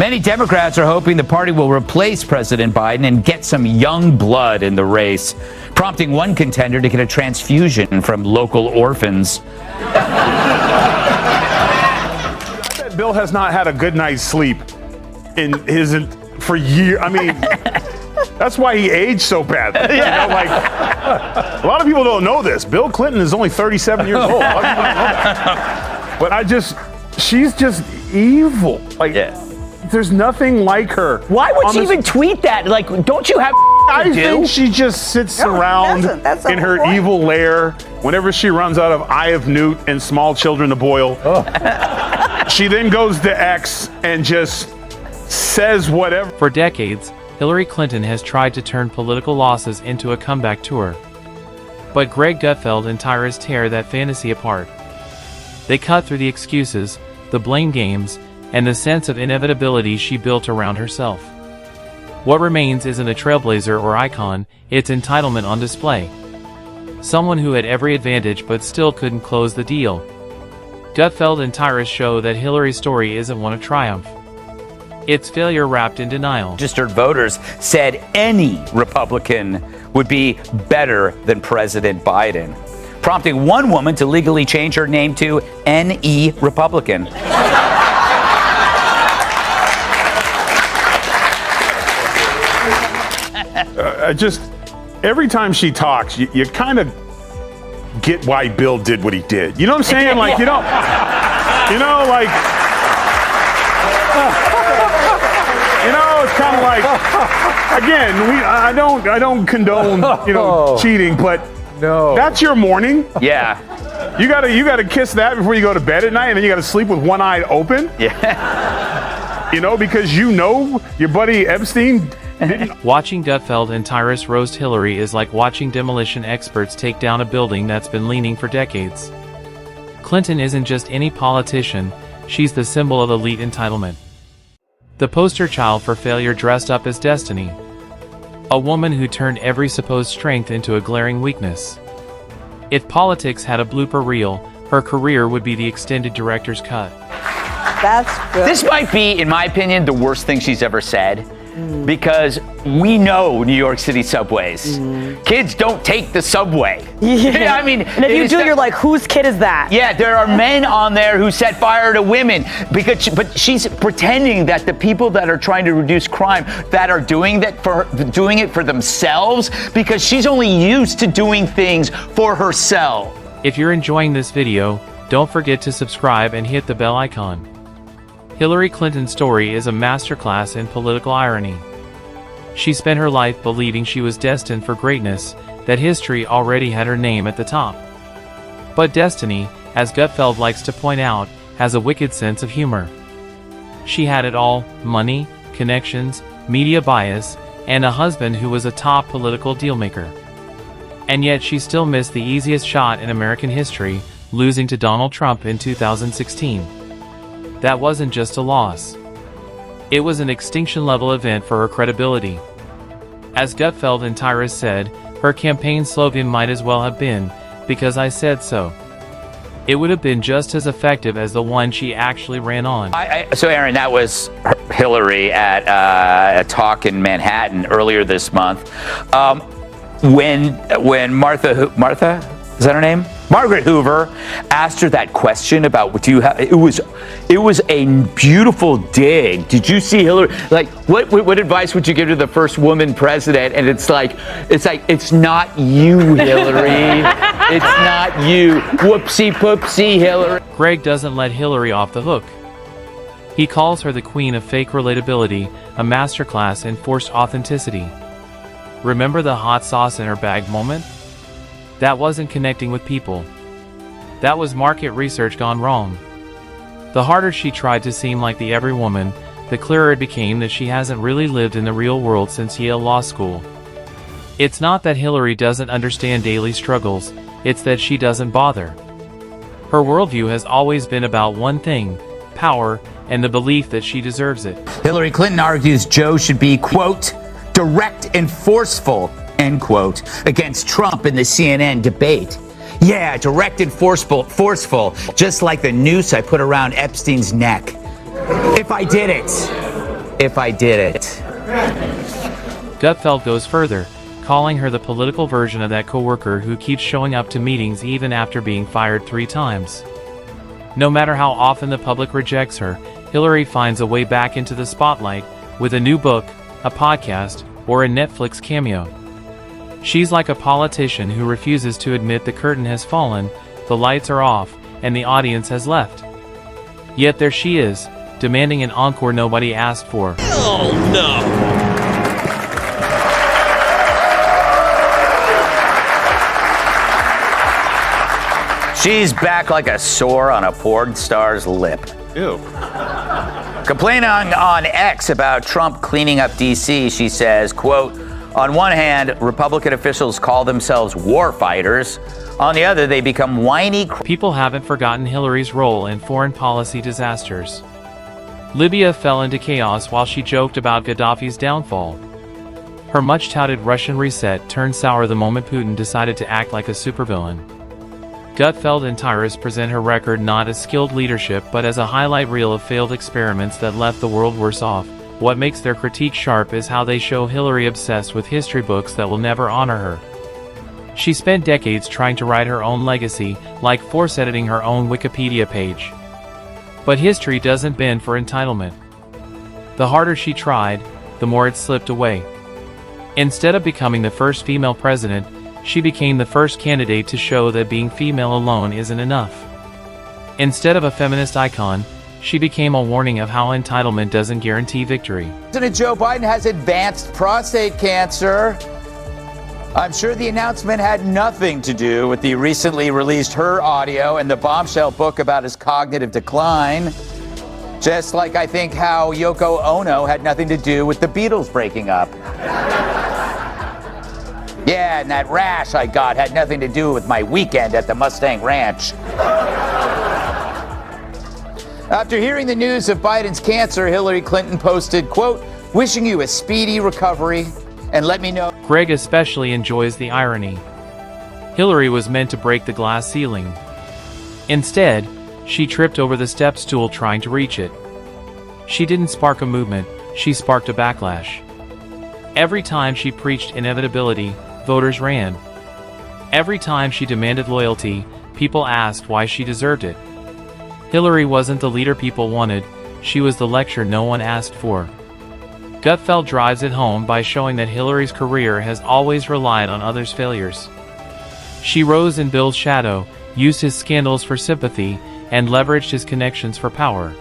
Many Democrats are hoping the party will replace President Biden and get some young blood in the race, prompting one contender to get a transfusion from local orphans. That Bill has not had a good night's sleep for years. I mean, that's why he aged so badly. Yeah. You know, like, a lot of people don't know this. Bill Clinton is only 37 years old. A lot of people don't know that. But she's just evil. Like, there's nothing like her. Why would she even tweet that? Like, don't you have I think she just sits around in her evil lair whenever she runs out of Eye of Newt and Small Children to Boil. She then goes to X and just says whatever. For decades, Hillary Clinton has tried to turn political losses into a comeback tour. But Gutfeld and Tyrus tear that fantasy apart. They cut through the excuses, the blame games, and the sense of inevitability she built around herself. What remains isn't a trailblazer or icon, it's entitlement on display. Someone who had every advantage but still couldn't close the deal. Gutfeld and Tyrus show that Hillary's story isn't one of triumph. It's failure wrapped in denial. Registered voters said any Republican would be better than President Biden, prompting one woman to legally change her name to NE Republican. Every time she talks, you kind of get why Bill did what he did. You know what I'm saying? Like, like, it's kind of like, again, I don't condone, cheating, but that's your morning. Yeah. You gotta kiss that before you go to bed at night, and then you gotta sleep with one eye open. Yeah. Because your buddy Epstein didn't. Watching Gutfeld and Tyrus roast Hillary is like watching demolition experts take down a building that's been leaning for decades. Clinton isn't just any politician, she's the symbol of elite entitlement. The poster child for failure dressed up as destiny. A woman who turned every supposed strength into a glaring weakness. If politics had a blooper reel, her career would be the extended director's cut. That's good. This might be, in my opinion, the worst thing she's ever said. Because we know New York City subways. Kids don't take the subway. Yeah. I mean, and if you do, you're like, whose kid is that? Yeah, there are men on there who set fire to women. But she's pretending that the people that are trying to reduce crime, that are doing it for themselves, because she's only used to doing things for herself. If you're enjoying this video, don't forget to subscribe and hit the bell icon. Hillary Clinton's story is a masterclass in political irony. She spent her life believing she was destined for greatness, that history already had her name at the top. But destiny, as Gutfeld likes to point out, has a wicked sense of humor. She had it all: money, connections, media bias, and a husband who was a top political dealmaker. And yet she still missed the easiest shot in American history, losing to Donald Trump in 2016. That wasn't just a loss. It was an extinction-level event for her credibility. As Gutfeld and Tyrus said, her campaign slogan might as well have been, "Because I said so." It would have been just as effective as the one she actually ran on. So, Aaron, that was Hillary at a talk in Manhattan earlier this month. When Martha, is that her name? Margaret Hoover asked her that question about what do you have. It was a beautiful dig. Did you see Hillary? Like, what advice would you give to the first woman president? And it's like it's not you, Hillary. It's not you. Whoopsie poopsie, Hillary. Greg doesn't let Hillary off the hook. He calls her the queen of fake relatability, a masterclass in forced authenticity. Remember the hot sauce in her bag moment? That wasn't connecting with people. That was market research gone wrong. The harder she tried to seem like the every woman, the clearer it became that she hasn't really lived in the real world since Yale Law School. It's not that Hillary doesn't understand daily struggles, it's that she doesn't bother. Her worldview has always been about one thing: power, and the belief that she deserves it. Hillary Clinton argues Joe should be, quote, direct and forceful, end quote, against Trump in the CNN debate. Yeah, direct and forceful, just like the noose I put around Epstein's neck. If I did it. if I did it. Gutfeld goes further, calling her the political version of that coworker who keeps showing up to meetings even after being fired 3 times. No matter how often the public rejects her, Hillary finds a way back into the spotlight with a new book, a podcast, or a Netflix cameo. She's like a politician who refuses to admit the curtain has fallen, the lights are off, and the audience has left. Yet there she is, demanding an encore nobody asked for. Oh no! She's back like a sore on a porn star's lip. Ew. Complaining on X about Trump cleaning up D.C., she says, quote, on one hand, Republican officials call themselves war fighters. On the other, they become whiny. People haven't forgotten Hillary's role in foreign policy disasters. Libya fell into chaos while she joked about Gaddafi's downfall. Her much-touted Russian reset turned sour the moment Putin decided to act like a supervillain. Gutfeld and Tyrus present her record not as skilled leadership but as a highlight reel of failed experiments that left the world worse off. What makes their critique sharp is how they show Hillary obsessed with history books that will never honor her. She spent decades trying to write her own legacy, like force editing her own Wikipedia page. But history doesn't bend for entitlement. The harder she tried, the more it slipped away. Instead of becoming the first female president, she became the first candidate to show that being female alone isn't enough. Instead of a feminist icon, she became a warning of how entitlement doesn't guarantee victory. President Joe Biden has advanced prostate cancer. I'm sure the announcement had nothing to do with the recently released Her audio and the bombshell book about his cognitive decline. Just like I think how Yoko Ono had nothing to do with the Beatles breaking up. Yeah, and that rash I got had nothing to do with my weekend at the Mustang Ranch. After hearing the news of Biden's cancer, Hillary Clinton posted, quote, wishing you a speedy recovery and let me know. Greg especially enjoys the irony. Hillary was meant to break the glass ceiling. Instead, she tripped over the step stool trying to reach it. She didn't spark a movement, she sparked a backlash. Every time she preached inevitability, voters ran. Every time she demanded loyalty, people asked why she deserved it. Hillary wasn't the leader people wanted, she was the lecture no one asked for. Gutfeld drives it home by showing that Hillary's career has always relied on others' failures. She rose in Bill's shadow, used his scandals for sympathy, and leveraged his connections for power.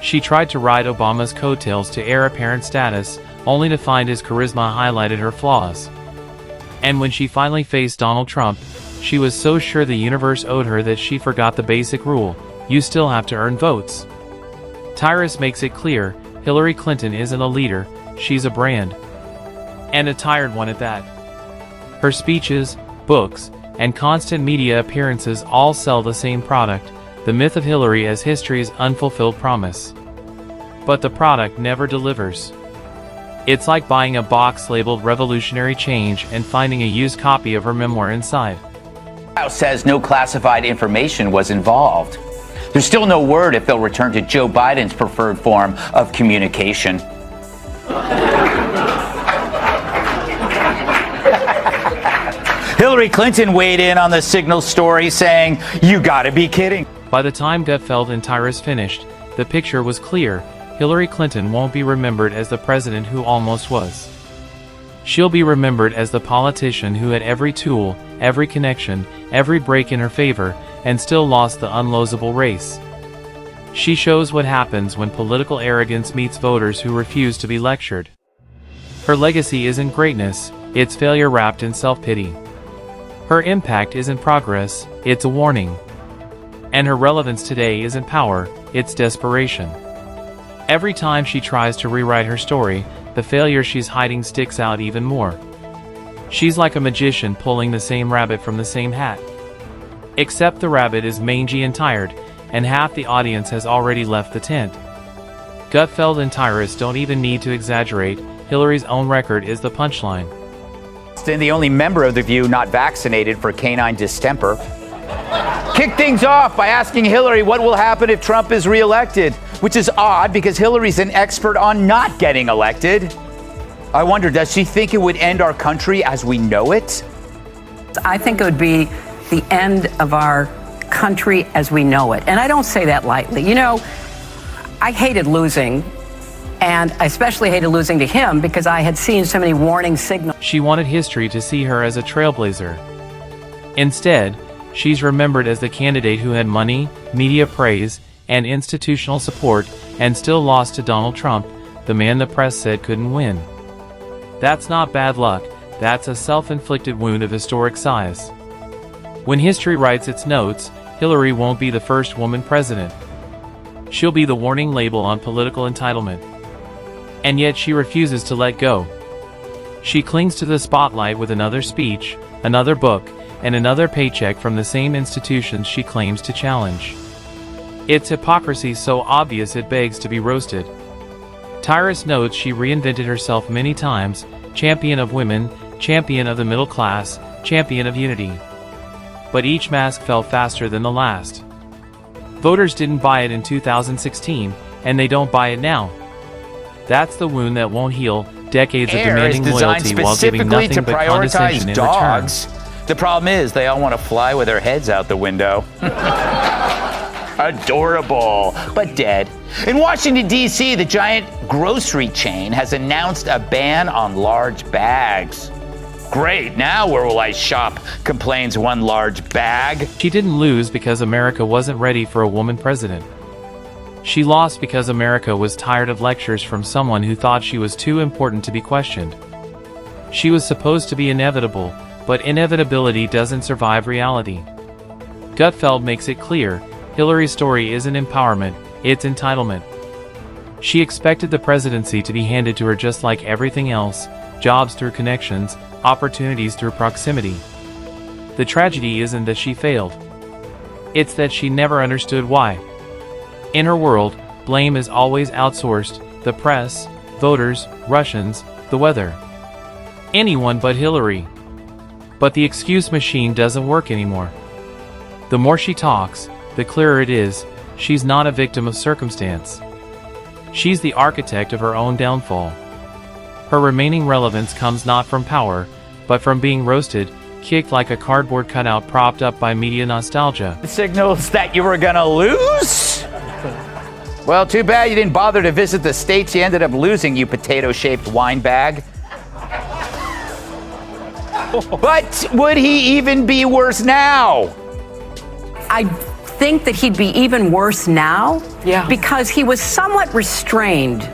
She tried to ride Obama's coattails to heir apparent status, only to find his charisma highlighted her flaws. And when she finally faced Donald Trump, she was so sure the universe owed her that she forgot the basic rule: you still have to earn votes. Tyrus makes it clear, Hillary Clinton isn't a leader, she's a brand. And a tired one at that. Her speeches, books, and constant media appearances all sell the same product, the myth of Hillary as history's unfulfilled promise. But the product never delivers. It's like buying a box labeled Revolutionary Change and finding a used copy of her memoir inside. The House says no classified information was involved. There's still no word if they'll return to Joe Biden's preferred form of communication. Hillary Clinton weighed in on the Signal story, saying, "You gotta be kidding." By the time Gutfeld and Tyrus finished, the picture was clear: Hillary Clinton won't be remembered as the president who almost was. She'll be remembered as the politician who had every tool, every connection, every break in her favor, and still lost the unlosable race. She shows what happens when political arrogance meets voters who refuse to be lectured. Her legacy isn't greatness, it's failure wrapped in self-pity. Her impact isn't progress, it's a warning. And her relevance today isn't power, it's desperation. Every time she tries to rewrite her story, the failure she's hiding sticks out even more. She's like a magician pulling the same rabbit from the same hat. Except the rabbit is mangy and tired, and half the audience has already left the tent. Gutfeld and Tyrus don't even need to exaggerate, Hillary's own record is the punchline. The only member of the View not vaccinated for canine distemper. Kick things off by asking Hillary what will happen if Trump is reelected. which is odd because Hillary's an expert on not getting elected. I wonder, does she think it would end our country as we know it? I think it would be the end of our country as we know it. And I don't say that lightly. You know, I hated losing, and I especially hated losing to him because I had seen so many warning signals. She wanted history to see her as a trailblazer. Instead, she's remembered as the candidate who had money, media praise, and institutional support, and still lost to Donald Trump, the man the press said couldn't win. That's not bad luck, that's a self-inflicted wound of historic size. When history writes its notes, Hillary won't be the first woman president. She'll be the warning label on political entitlement. And yet she refuses to let go. She clings to the spotlight with another speech, another book, and another paycheck from the same institutions she claims to challenge. It's hypocrisy so obvious it begs to be roasted. Tyrus notes she reinvented herself many times, champion of women, champion of the middle class, champion of unity. But each mask fell faster than the last. Voters didn't buy it in 2016, and they don't buy it now. That's the wound that won't heal, decades of demanding loyalty while giving nothing but condescension in return. The problem is they all want to fly with their heads out the window. Adorable, but dead. In Washington, D.C., the giant grocery chain has announced a ban on large bags. Great, now where will I shop? Complains one large bag. She didn't lose because America wasn't ready for a woman president. She lost because America was tired of lectures from someone who thought she was too important to be questioned. She was supposed to be inevitable, but inevitability doesn't survive reality. Gutfeld makes it clear, Hillary's story isn't empowerment, it's entitlement. She expected the presidency to be handed to her just like everything else, jobs through connections, opportunities through proximity. The tragedy isn't that she failed. It's that she never understood why. In her world, blame is always outsourced, the press, voters, Russians, the weather. Anyone but Hillary. But the excuse machine doesn't work anymore. The more she talks, the clearer it is, she's not a victim of circumstance. She's the architect of her own downfall. Her remaining relevance comes not from power, but from being roasted, kicked like a cardboard cutout propped up by media nostalgia. Signals that you were gonna lose? Well, too bad you didn't bother to visit the states you ended up losing, you potato-shaped wine bag. But would he even be worse now? I think that he'd be even worse now because he was somewhat restrained,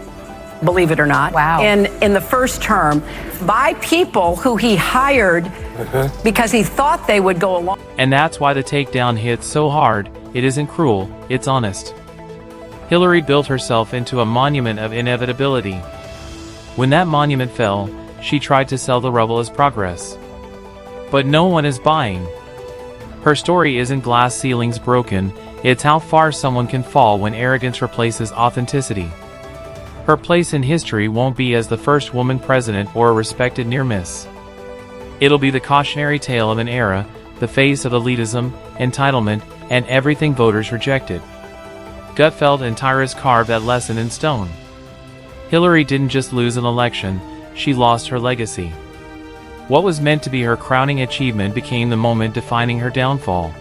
believe it or not, in the first term by people who he hired because he thought they would go along. And that's why the takedown hits so hard. It isn't cruel, it's honest. Hillary built herself into a monument of inevitability. When that monument fell, she tried to sell the rubble as progress. But no one is buying. Her story isn't glass ceilings broken, it's how far someone can fall when arrogance replaces authenticity. Her place in history won't be as the first woman president or a respected near-miss. It'll be the cautionary tale of an era, the face of elitism, entitlement, and everything voters rejected. Gutfeld and Tyrus carved that lesson in stone. Hillary didn't just lose an election, she lost her legacy. What was meant to be her crowning achievement became the moment defining her downfall.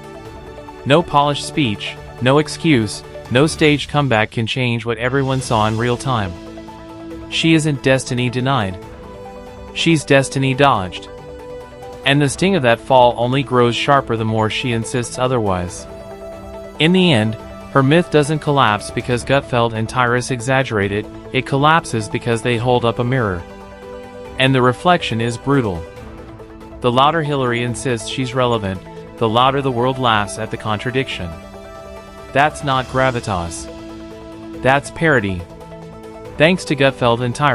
No polished speech, no excuse, no staged comeback can change what everyone saw in real time. She isn't destiny denied. She's destiny dodged. And the sting of that fall only grows sharper the more she insists otherwise. In the end, her myth doesn't collapse because Gutfeld and Tyrus exaggerate it, it collapses because they hold up a mirror. And the reflection is brutal. The louder Hillary insists she's relevant, the louder the world laughs at the contradiction. That's not gravitas. That's parody. Thanks to Gutfeld and Tyrus.